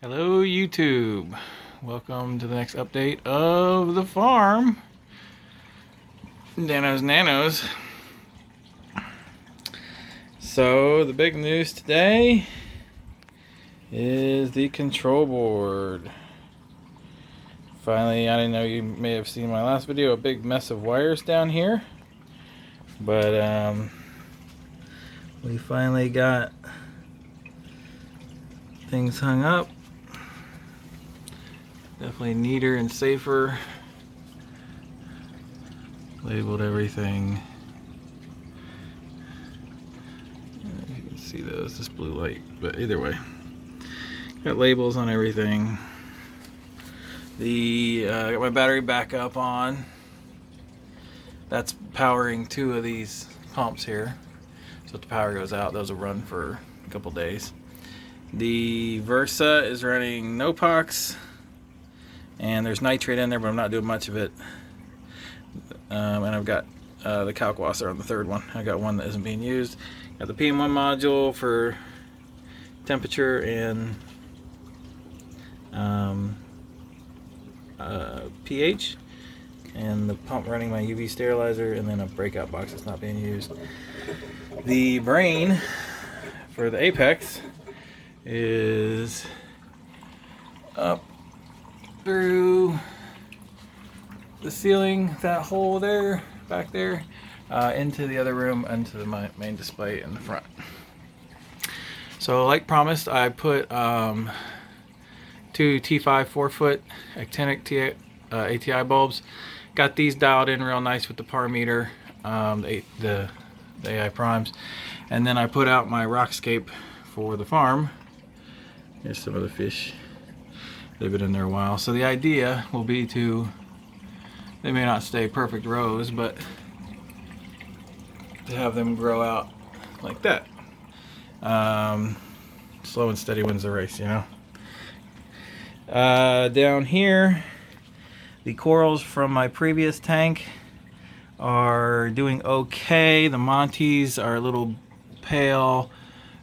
Hello YouTube, welcome to the next update of the farm. Danos Nanos. So the big news today is the control board. Finally, I didn't know, you may have seen my last video, a big mess of wires down here, but we finally got things hung up. Definitely neater and safer. Labeled everything. If you can see those, this blue light, but either way, got labels on everything. I got my battery backup on. That's powering two of these pumps here. So if the power goes out, those will run for a couple days. The Versa is running no pox. And there's nitrate in there, but I'm not doing much of it. And I've got the Kalkwasser on the third one. I got one that isn't being used. Got the PM1 module for temperature and pH. And the pump running my UV sterilizer, and then a breakout box that's not being used. The brain for the Apex is up through the ceiling, that hole there, back there, into the other room, into my main display in the front. So like promised, I put two T5 4-foot actinic ATI bulbs. Got these dialed in real nice with the par meter, the AI primes. And then I put out my rockscape for the farm. Here's some of the fish. They've been in there a while. So the idea will be they may not stay perfect rows, but to have them grow out like that. Slow and steady wins the race, you know. Down here, the corals from my previous tank are doing okay. The Montes are a little pale.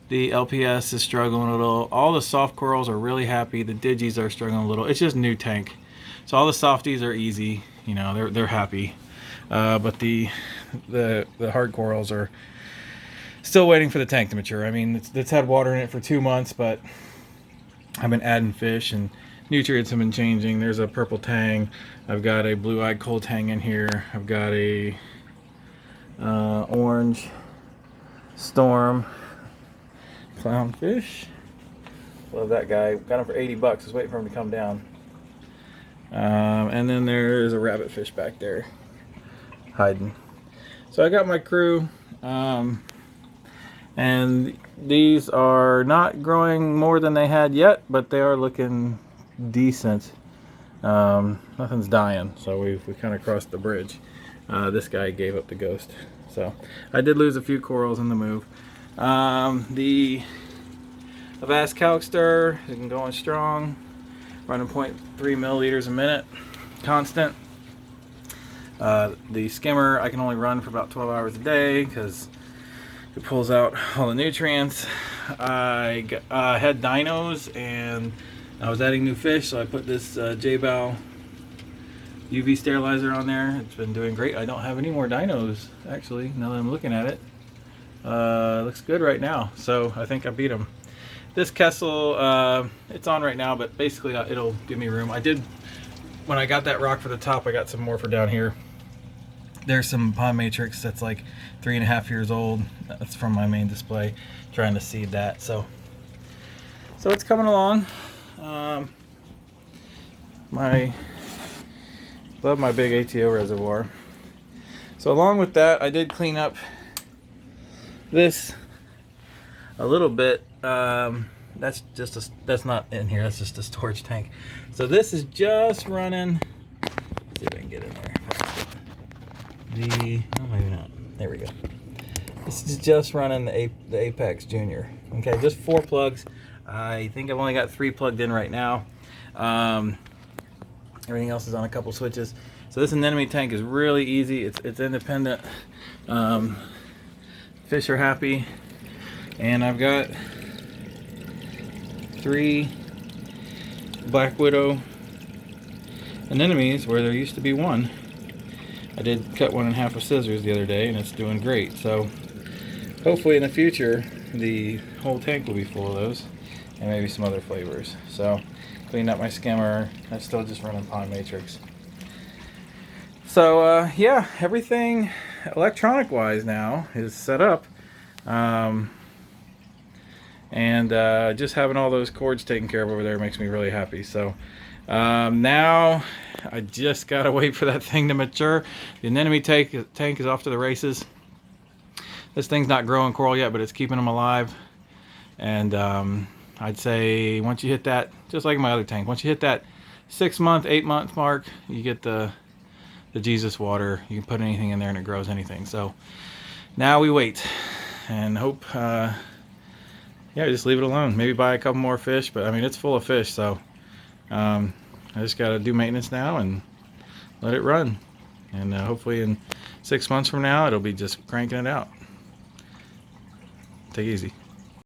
The LPS is struggling a little. All the soft corals are really happy. The Digis are struggling a little. It's just new tank, so all the softies are easy. You know, they're happy. But the hard corals are still waiting for the tank to mature. I mean, it's had water in it for 2 months, but I've been adding fish and nutrients have been changing. There's a purple tang. I've got a blue-eyed coal tang in here. I've got a orange storm clownfish. Love that guy. Got him for 80 bucks. I was waiting for him to come down. And then there's a rabbitfish back there hiding. So I got my crew, and these are not growing more than they had yet, but they are looking decent. Nothing's dying, so we kind of crossed the bridge. This guy gave up the ghost, so I did lose a few corals in the move. The Avast Calc-Stir has been going strong, running 0.3 milliliters a minute, constant. The skimmer I can only run for about 12 hours a day because it pulls out all the nutrients. I had dinos and I was adding new fish, so I put this J-Bow UV sterilizer on there. It's been doing great. I don't have any more dinos, actually, now that I'm looking at it. Looks good right now, so I think I beat them. This Kessel, it's on right now, but basically it'll give me room. When I got that rock for the top, I got some more for down here. There's some pond matrix that's like 3.5 years old. That's from my main display, trying to seed that. So it's coming along. Love my big ATO reservoir. So along with that, I did clean up this a little bit. That's not in here, that's just a storage tank. So this is just running, let's see if I can get in there. Oh, maybe not. There we go. This is just running the Apex Junior. Okay, just 4 plugs. I think I've only got 3 plugged in right now. Everything else is on a couple switches. So this anemone tank is really easy. It's independent. Fish are happy, and I've got 3 black widow anemones where there used to be one. I did cut one in half with scissors the other day, and it's doing great. So hopefully in the future the whole tank will be full of those, and maybe some other flavors. So cleaned up my skimmer. I'm still just running Pond Matrix. So yeah, everything electronic wise now is set up, and just having all those cords taken care of over there makes me really happy. So now I just gotta wait for that thing to mature. The anemone tank is off to the races. This thing's not growing coral yet, but it's keeping them alive. And I'd say once you hit that, just like my other tank, once you hit that 6 month, 8 month mark, you get the Jesus water. You can put anything in there and it grows anything. So now we wait and hope, yeah, just leave it alone. Maybe buy a couple more fish, but I mean, it's full of fish. So I just got to do maintenance now and let it run. And hopefully in 6 months from now, it'll be just cranking it out. Take it easy.